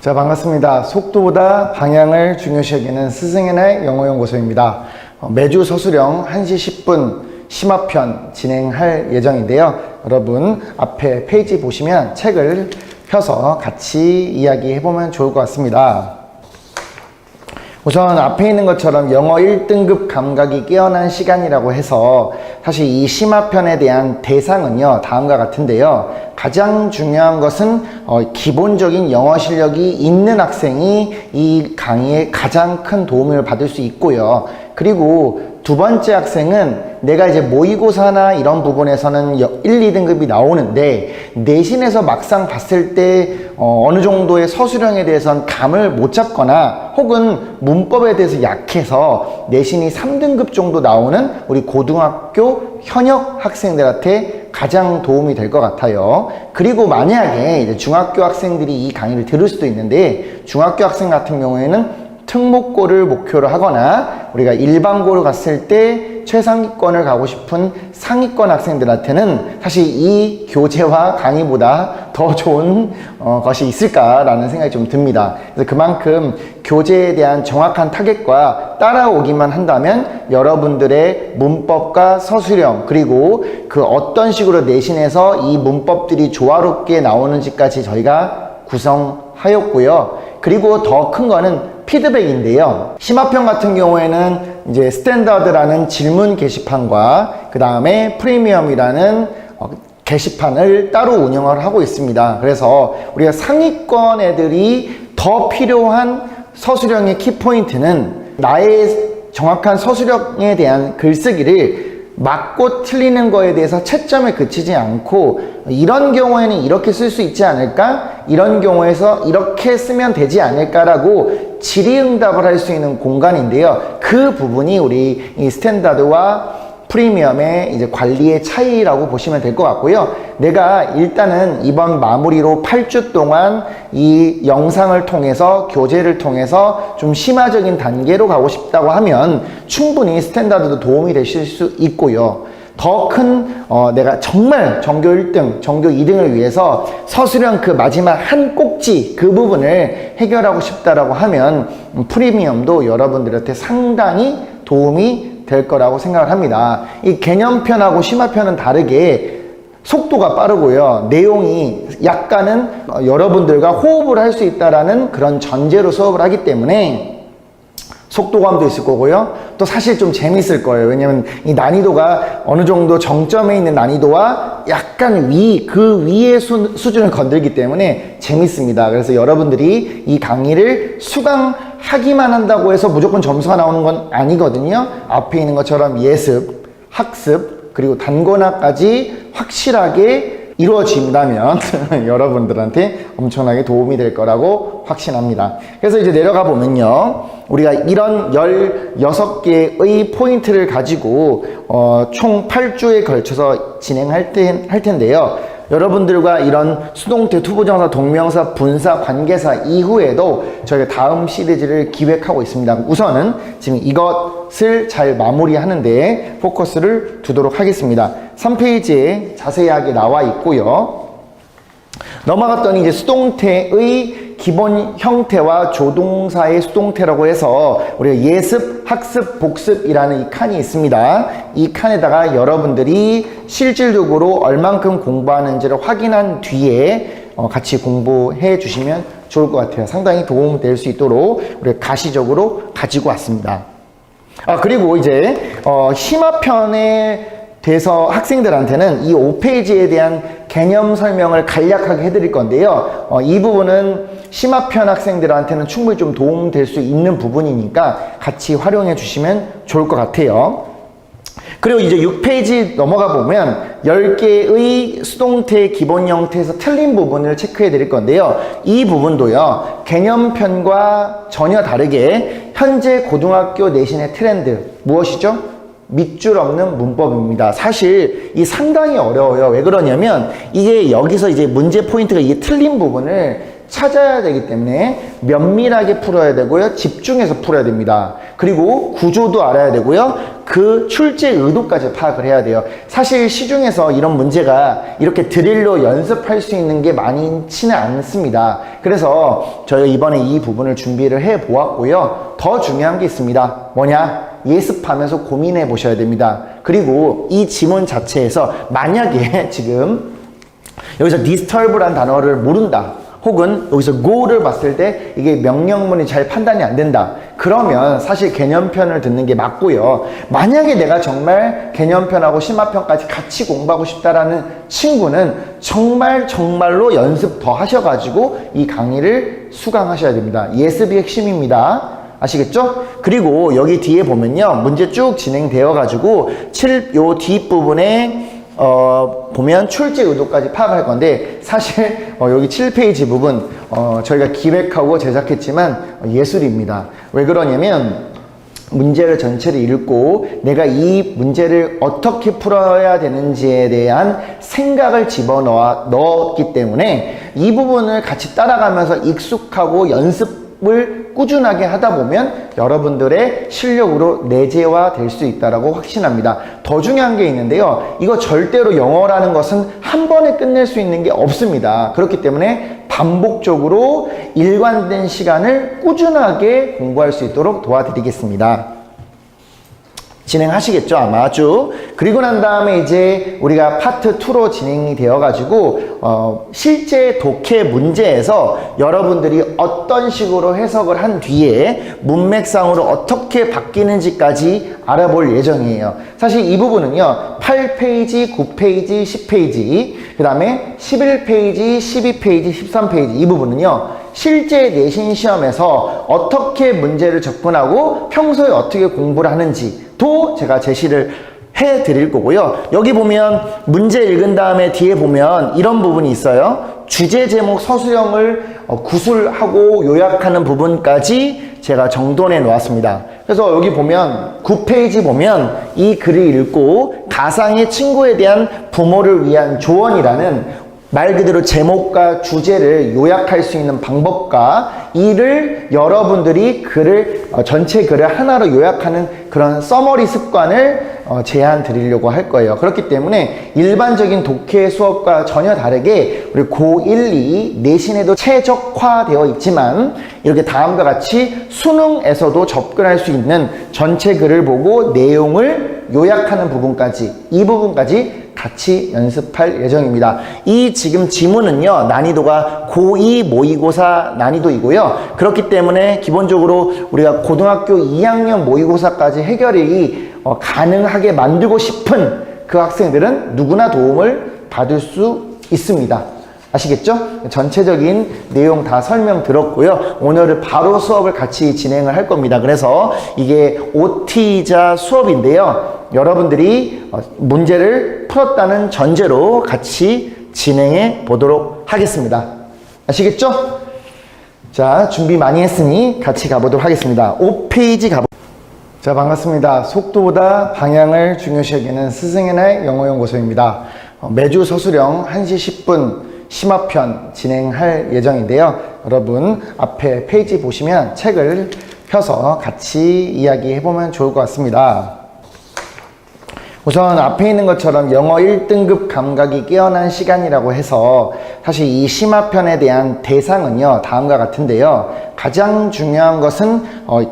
자, 반갑습니다. 속도보다 방향을 중요시 여기는 스승의 날 영어연구소입니다. 매주 서술형 1시 10분 심화편 진행할 예정인데요. 여러분 앞에 페이지 보시면 책을 펴서 같이 이야기해보면 좋을 것 같습니다. 우선 앞에 있는 것처럼 영어 1등급 감각이 깨어난 시간이라고 해서 사실 이 심화편에 대한 대상은요 다음과 같은데요. 가장 중요한 것은 기본적인 영어 실력이 있는 학생이 이 강의에 가장 큰 도움을 받을 수 있고요. 그리고 두 번째 학생은 내가 이제 모의고사나 이런 부분에서는 1, 2등급이 나오는데 내신에서 막상 봤을 때 어느 정도의 서술형에 대해서는 감을 못 잡거나 혹은 문법에 대해서 약해서 내신이 3등급 정도 나오는 우리 고등학교 현역 학생들한테 가장 도움이 될 것 같아요. 그리고 만약에 이제 중학교 학생들이 이 강의를 들을 수도 있는데 중학교 학생 같은 경우에는 특목고를 목표로 하거나 우리가 일반고를 갔을 때 최상위권을 가고 싶은 상위권 학생들한테는 사실 이 교재와 강의보다 더 좋은 것이 있을까라는 생각이 좀 듭니다. 그래서 그만큼 교재에 대한 정확한 타겟과 따라오기만 한다면 여러분들의 문법과 서술형 그리고 그 어떤 식으로 내신에서 이 문법들이 조화롭게 나오는지까지 저희가 구성하였고요. 그리고 더 큰 거는 피드백인데요. 심화편 같은 경우에는 이제 스탠다드라는 질문 게시판과 그 다음에 프리미엄이라는 게시판을 따로 운영을 하고 있습니다. 그래서 우리가 상위권 애들이 더 필요한 서술형의 키포인트는 나의 정확한 서술형에 대한 글쓰기를 맞고 틀리는 거에 대해서 채점에 그치지 않고 이런 경우에는 이렇게 쓸 수 있지 않을까? 이런 경우에서 이렇게 쓰면 되지 않을까라고 질의응답을 할 수 있는 공간인데요. 그 부분이 우리 이 스탠다드와 프리미엄의 이제 관리의 차이라고 보시면 될 것 같고요. 내가 일단은 이번 마무리로 8주 동안 이 영상을 통해서 교재를 통해서 좀 심화적인 단계로 가고 싶다고 하면 충분히 스탠다드도 도움이 되실 수 있고요. 더 큰 내가 정말 전교 1등, 전교 2등을 위해서 서술형 그 마지막 한 꼭지 그 부분을 해결하고 싶다라고 하면 프리미엄도 여러분들한테 상당히 도움이 될 거라고 생각을 합니다. 이 개념편하고 심화편은 다르게 속도가 빠르고요. 내용이 약간은 여러분들과 호흡을 할 수 있다라는 그런 전제로 수업을 하기 때문에 속도감도 있을 거고요. 또 사실 좀 재밌을 거예요. 왜냐면 이 난이도가 어느 정도 정점에 있는 난이도와 약간 그 위의 수준을 건들기 때문에 재밌습니다. 그래서 여러분들이 이 강의를 수강하기만 한다고 해서 무조건 점수가 나오는 건 아니거든요. 앞에 있는 것처럼 예습, 학습, 그리고 단권화까지 확실하게 이루어진다면 여러분들한테 엄청나게 도움이 될 거라고 확신합니다. 그래서 이제 내려가 보면요. 우리가 이런 16개의 포인트를 가지고 총 8주에 걸쳐서 진행할 텐데요. 여러분들과 이런 수동태, 투부정사, 동명사, 분사, 관계사 이후에도 저희가 다음 시리즈를 기획하고 있습니다. 우선은 지금 이것을 잘 마무리하는데 포커스를 두도록 하겠습니다. 3페이지에 자세하게 나와 있고요. 넘어갔더니 이제 수동태의 기본 형태와 조동사의 수동태라고 해서 우리가 예습, 학습, 복습이라는 이 칸이 있습니다. 이 칸에다가 여러분들이 실질적으로 얼만큼 공부하는지를 확인한 뒤에 같이 공부해 주시면 좋을 것 같아요. 상당히 도움이 될 수 있도록 우리가 가시적으로 가지고 왔습니다. 그리고 이제 심화편에 돼서 학생들한테는 이 5페이지에 대한 개념 설명을 간략하게 해드릴 건데요. 이 부분은 심화편 학생들한테는 충분히 좀 도움될 수 있는 부분이니까 같이 활용해 주시면 좋을 것 같아요. 그리고 이제 6페이지 넘어가 보면 10개의 수동태의 기본 형태에서 틀린 부분을 체크해 드릴 건데요. 이 부분도요. 개념편과 전혀 다르게 현재 고등학교 내신의 트렌드 무엇이죠? 밑줄 없는 문법입니다. 사실 이 상당히 어려워요. 왜 그러냐면 이게 여기서 이제 문제 포인트가 이게 틀린 부분을 찾아야 되기 때문에 면밀하게 풀어야 되고요. 집중해서 풀어야 됩니다. 그리고 구조도 알아야 되고요. 그 출제 의도까지 파악을 해야 돼요. 사실 시중에서 이런 문제가 이렇게 드릴로 연습할 수 있는 게 많지는 않습니다. 그래서 저희가 이번에 이 부분을 준비를 해 보았고요. 더 중요한 게 있습니다. 뭐냐? 예습하면서 고민해 보셔야 됩니다. 그리고 이 지문 자체에서 만약에 지금 여기서 disturb란 단어를 모른다. 혹은 여기서 go를 봤을 때 이게 명령문이 잘 판단이 안 된다. 그러면 사실 개념편을 듣는 게 맞고요. 만약에 내가 정말 개념편하고 심화편까지 같이 공부하고 싶다라는 친구는 정말로 연습 더 하셔가지고 이 강의를 수강하셔야 됩니다. 예습이 핵심입니다. 아시겠죠? 그리고 여기 뒤에 보면요. 문제 쭉 진행되어 가지고 요 뒷부분에 보면 출제 의도까지 파악할 건데 사실 여기 7페이지 부분 저희가 기획하고 제작했지만 예술입니다. 왜 그러냐면 문제를 전체를 읽고 내가 이 문제를 어떻게 풀어야 되는지에 대한 생각을 집어넣었기 때문에 이 부분을 같이 따라가면서 익숙하고 연습을 꾸준하게 하다 보면 여러분들의 실력으로 내재화 될 수 있다고 확신합니다. 더 중요한 게 있는데요. 이거 절대로 영어라는 것은 한 번에 끝낼 수 있는 게 없습니다. 그렇기 때문에 반복적으로 일관된 시간을 꾸준하게 공부할 수 있도록 도와드리겠습니다. 진행하시겠죠, 아마 쭉. 그리고 난 다음에 이제 우리가 파트 2로 진행이 되어 가지고 실제 독해 문제에서 여러분들이 어떤 식으로 해석을 한 뒤에 문맥상으로 어떻게 바뀌는지까지 알아볼 예정이에요. 사실 이 부분은요 8페이지, 9페이지, 10페이지 그 다음에 11페이지, 12페이지, 13페이지 이 부분은요 실제 내신 시험에서 어떻게 문제를 접근하고 평소에 어떻게 공부를 하는지도 제가 제시를 해 드릴 거고요. 여기 보면 문제 읽은 다음에 뒤에 보면 이런 부분이 있어요. 주제 제목 서술형을 구술하고 요약하는 부분까지 제가 정돈해 놓았습니다. 그래서 여기 보면 9페이지 보면 이 글을 읽고 가상의 친구에 대한 부모를 위한 조언이라는 말 그대로 제목과 주제를 요약할 수 있는 방법과 이를 여러분들이 글을 전체 글을 하나로 요약하는 그런 서머리 습관을 제안 드리려고 할 거예요. 그렇기 때문에 일반적인 독해 수업과 전혀 다르게 우리 고1, 2 내신에도 최적화되어 있지만 이렇게 다음과 같이 수능에서도 접근할 수 있는 전체 글을 보고 내용을 요약하는 부분까지 이 부분까지 같이 연습할 예정입니다. 이 지금 지문은요 난이도가 고2 모의고사 난이도이고요. 그렇기 때문에 기본적으로 우리가 고등학교 2학년 모의고사까지 해결이 가능하게 만들고 싶은 그 학생들은 누구나 도움을 받을 수 있습니다. 아시겠죠? 전체적인 내용 다 설명 들었고요. 오늘은 바로 수업을 같이 진행을 할 겁니다. 그래서 이게 OT이자 수업인데요. 여러분들이 문제를 풀었다는 전제로 같이 진행해 보도록 하겠습니다. 아시겠죠? 자, 준비 많이 했으니 같이 가보도록 하겠습니다. 5페이지 자, 반갑습니다. 속도보다 방향을 중요시 여기는 스승의 날 영어연구소입니다. 매주 서술형 1시 10분 심화편 진행할 예정인데요. 여러분 앞에 페이지 보시면 책을 펴서 같이 이야기해보면 좋을 것 같습니다. 우선 앞에 있는 것처럼 영어 1등급 감각이 깨어난 시간이라고 해서 사실 이 심화편에 대한 대상은요 다음과 같은데요. 가장 중요한 것은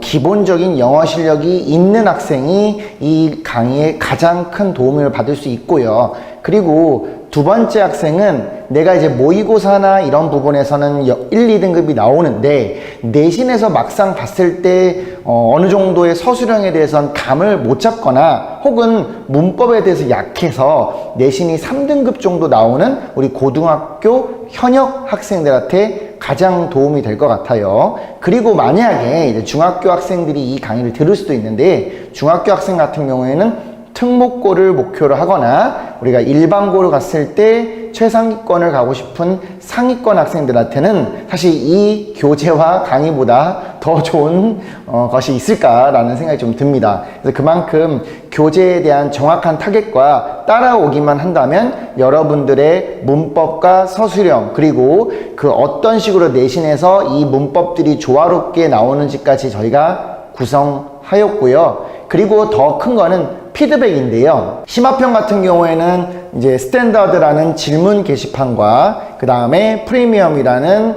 기본적인 영어 실력이 있는 학생이 이 강의에 가장 큰 도움을 받을 수 있고요. 그리고 두 번째 학생은 내가 이제 모의고사나 이런 부분에서는 1, 2등급이 나오는데 내신에서 막상 봤을 때 어느 정도의 서술형에 대해서는 감을 못 잡거나 혹은 문법에 대해서 약해서 내신이 3등급 정도 나오는 우리 고등학교 현역 학생들한테 가장 도움이 될 것 같아요. 그리고 만약에 이제 중학교 학생들이 이 강의를 들을 수도 있는데 중학교 학생 같은 경우에는 특목고를 목표로 하거나 우리가 일반고를 갔을 때 최상위권을 가고 싶은 상위권 학생들한테는 사실 이 교재와 강의보다 더 좋은 것이 있을까라는 생각이 좀 듭니다. 그래서 그만큼 교재에 대한 정확한 타겟과 따라오기만 한다면 여러분들의 문법과 서술형 그리고 그 어떤 식으로 내신에서 이 문법들이 조화롭게 나오는지까지 저희가 구성하였고요. 그리고 더 큰 거는 피드백인데요. 심화편 같은 경우에는 이제 스탠다드라는 질문 게시판과 그 다음에 프리미엄이라는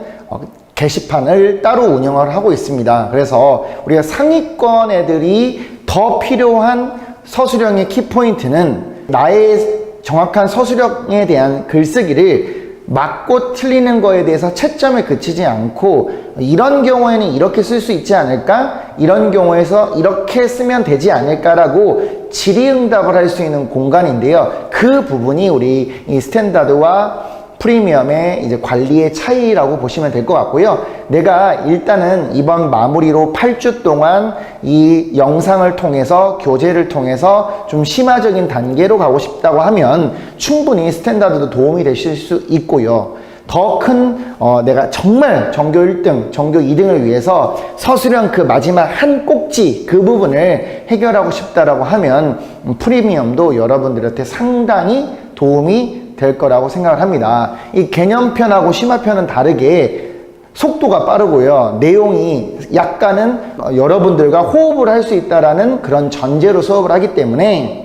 게시판을 따로 운영을 하고 있습니다. 그래서 우리가 상위권 애들이 더 필요한 서술형의 키포인트는 나의 정확한 서술형에 대한 글쓰기를 맞고 틀리는 거에 대해서 채점에 그치지 않고 이런 경우에는 이렇게 쓸 수 있지 않을까? 이런 경우에서 이렇게 쓰면 되지 않을까라고 질의응답을 할 수 있는 공간인데요. 그 부분이 우리 이 스탠다드와 프리미엄의 이제 관리의 차이라고 보시면 될 것 같고요. 내가 일단은 이번 마무리로 8주 동안 이 영상을 통해서 교재를 통해서 좀 심화적인 단계로 가고 싶다고 하면 충분히 스탠다드도 도움이 되실 수 있고요. 더 큰 내가 정말 전교 1등, 전교 2등을 위해서 서술형 그 마지막 한 꼭지 그 부분을 해결하고 싶다라고 하면 프리미엄도 여러분들한테 상당히 도움이 될 거라고 생각을 합니다. 이 개념편하고 심화편은 다르게 속도가 빠르고요. 내용이 약간은 여러분들과 호흡을 할 수 있다라는 그런 전제로 수업을 하기 때문에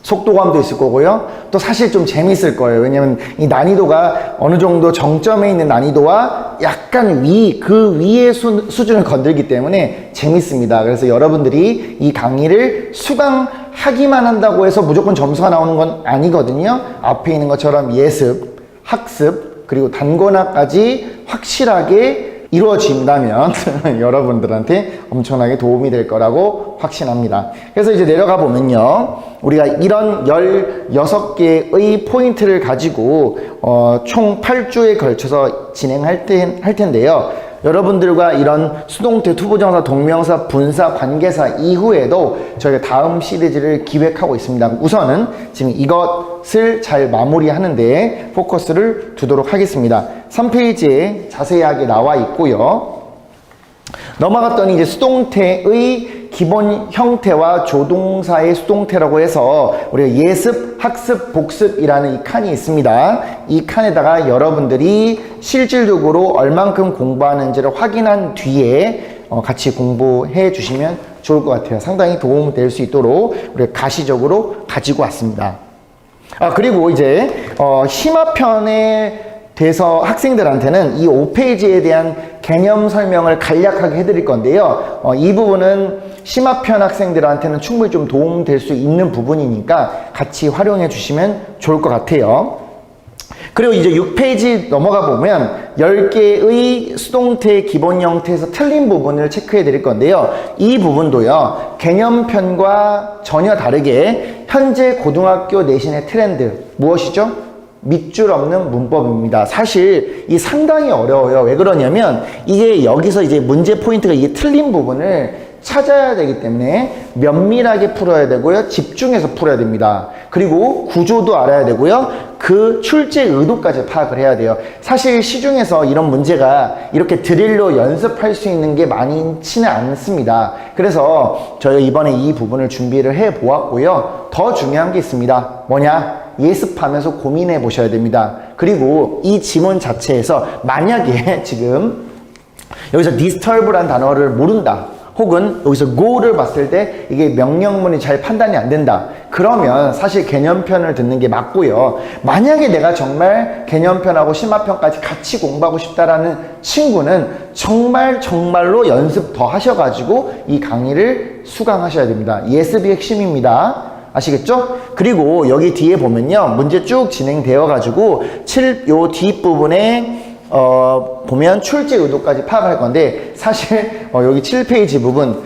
속도감도 있을 거고요. 또 사실 좀 재밌을 거예요. 왜냐면 이 난이도가 어느 정도 정점에 있는 난이도와 약간 그 위의 수준을 건들기 때문에 재밌습니다. 그래서 여러분들이 이 강의를 수강하기만 한다고 해서 무조건 점수가 나오는 건 아니거든요. 앞에 있는 것처럼 예습, 학습, 그리고 단권화까지 확실하게 이루어진다면 여러분들한테 엄청나게 도움이 될 거라고 확신합니다. 그래서 이제 내려가 보면요. 우리가 이런 16개의 포인트를 가지고 총 8주에 걸쳐서 진행할 텐데요. 여러분들과 이런 수동태, 투부정사, 동명사, 분사, 관계사 이후에도 저희가 다음 시리즈를 기획하고 있습니다. 우선은 지금 이것을 잘 마무리하는데 포커스를 두도록 하겠습니다. 3페이지에 자세하게 나와 있고요. 넘어갔더니 이제 수동태의 기본 형태와 조동사의 수동태라고 해서 우리가 예습, 학습, 복습이라는 이 칸이 있습니다. 이 칸에다가 여러분들이 실질적으로 얼만큼 공부하는지를 확인한 뒤에 같이 공부해 주시면 좋을 것 같아요. 상당히 도움이 될 수 있도록 우리가 가시적으로 가지고 왔습니다. 그리고 이제 심화편에 대해서 학생들한테는 이 5페이지에 대한 개념 설명을 간략하게 해드릴 건데요. 이 부분은 심화편 학생들한테는 충분히 좀 도움될 수 있는 부분이니까 같이 활용해 주시면 좋을 것 같아요. 그리고 이제 6페이지 넘어가 보면 10개의 수동태의 기본 형태에서 틀린 부분을 체크해 드릴 건데요. 이 부분도요, 개념편과 전혀 다르게 현재 고등학교 내신의 트렌드, 무엇이죠? 밑줄 없는 문법입니다. 사실 이 상당히 어려워요. 왜 그러냐면 이게 여기서 이제 문제 포인트가 이게 틀린 부분을 찾아야 되기 때문에 면밀하게 풀어야 되고요. 집중해서 풀어야 됩니다. 그리고 구조도 알아야 되고요. 그 출제 의도까지 파악을 해야 돼요. 사실 시중에서 이런 문제가 이렇게 드릴로 연습할 수 있는 게 많지는 않습니다. 그래서 저희가 이번에 이 부분을 준비를 해 보았고요. 더 중요한 게 있습니다. 뭐냐? 예습하면서 고민해 보셔야 됩니다. 그리고 이 지문 자체에서 만약에 지금 여기서 disturb란 단어를 모른다, 혹은 여기서 go를 봤을 때 이게 명령문이 잘 판단이 안 된다, 그러면 사실 개념편을 듣는 게 맞고요. 만약에 내가 정말 개념편하고 심화편까지 같이 공부하고 싶다라는 친구는 정말로 연습 더 하셔가지고 이 강의를 수강하셔야 됩니다. 예습이 핵심입니다. 아시겠죠? 그리고 여기 뒤에 보면요, 문제 쭉 진행되어 가지고 요 뒷부분에 보면 출제 의도까지 파악할 건데, 사실 여기 7페이지 부분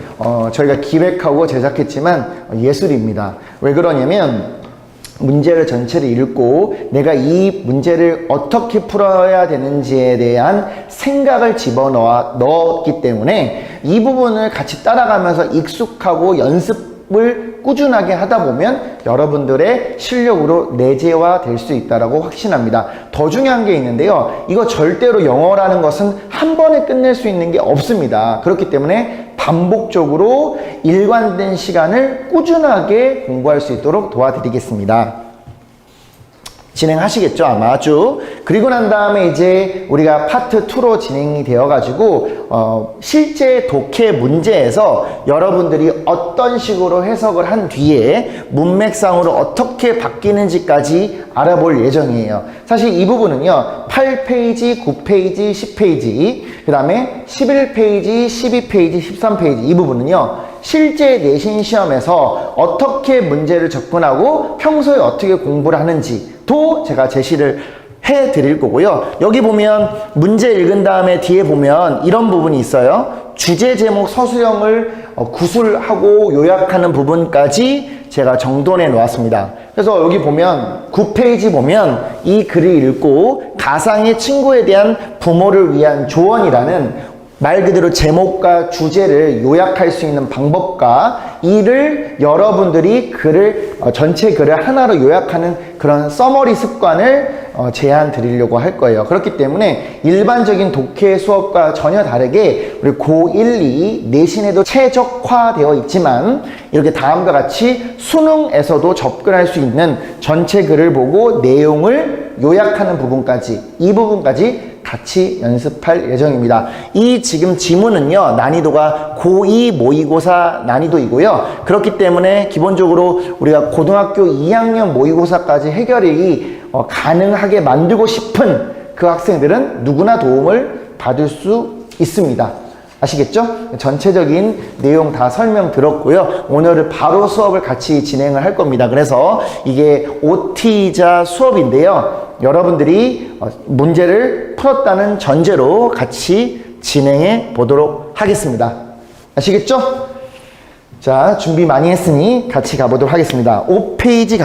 저희가 기획하고 제작했지만 예술입니다. 왜 그러냐면 문제를 전체를 읽고 내가 이 문제를 어떻게 풀어야 되는지에 대한 생각을 집어넣었기 때문에 이 부분을 같이 따라가면서 익숙하고 연습 연습을 꾸준하게 하다 보면 여러분들의 실력으로 내재화 될 수 있다고 확신합니다. 더 중요한 게 있는데요. 이거 절대로 영어라는 것은 한 번에 끝낼 수 있는 게 없습니다. 그렇기 때문에 반복적으로 일관된 시간을 꾸준하게 공부할 수 있도록 도와드리겠습니다. 진행하시겠죠, 아마 쭉. 그리고 난 다음에 이제 우리가 파트 2로 진행이 되어가지고 실제 독해 문제에서 여러분들이 어떤 식으로 해석을 한 뒤에 문맥상으로 어떻게 바뀌는지까지 알아볼 예정이에요. 사실 이 부분은요, 8페이지, 9페이지, 10페이지, 그 다음에 11페이지, 12페이지, 13페이지 이 부분은요, 실제 내신 시험에서 어떻게 문제를 접근하고 평소에 어떻게 공부를 하는지도 제가 제시를 해 드릴 거고요. 여기 보면 문제 읽은 다음에 뒤에 보면 이런 부분이 있어요. 주제 제목 서술형을 구술하고 요약하는 부분까지 제가 정돈해 놓았습니다. 그래서 여기 보면 9페이지 보면 이 글을 읽고 가상의 친구에 대한 부모를 위한 조언이라는 말 그대로 제목과 주제를 요약할 수 있는 방법과 이를 여러분들이 글을 전체 글을 하나로 요약하는 그런 서머리 습관을 제안 드리려고 할 거예요. 그렇기 때문에 일반적인 독해 수업과 전혀 다르게 우리 고1, 2 내신에도 최적화되어 있지만 이렇게 다음과 같이 수능에서도 접근할 수 있는 전체 글을 보고 내용을 요약하는 부분까지 이 부분까지 같이 연습할 예정입니다. 이 지금 지문은요, 난이도가 고2 모의고사 난이도이고요. 그렇기 때문에 기본적으로 우리가 고등학교 2학년 모의고사까지 해결이 가능하게 만들고 싶은 그 학생들은 누구나 도움을 받을 수 있습니다. 아시겠죠? 전체적인 내용 다 설명 들었고요. 오늘은 바로 수업을 같이 진행을 할 겁니다. 그래서 이게 OT이자 수업인데요. 여러분들이 문제를 풀었다는 전제로 같이 진행해 보도록 하겠습니다. 아시겠죠? 자, 준비 많이 했으니 같이 가보도록 하겠습니다. 5페이지 가보도록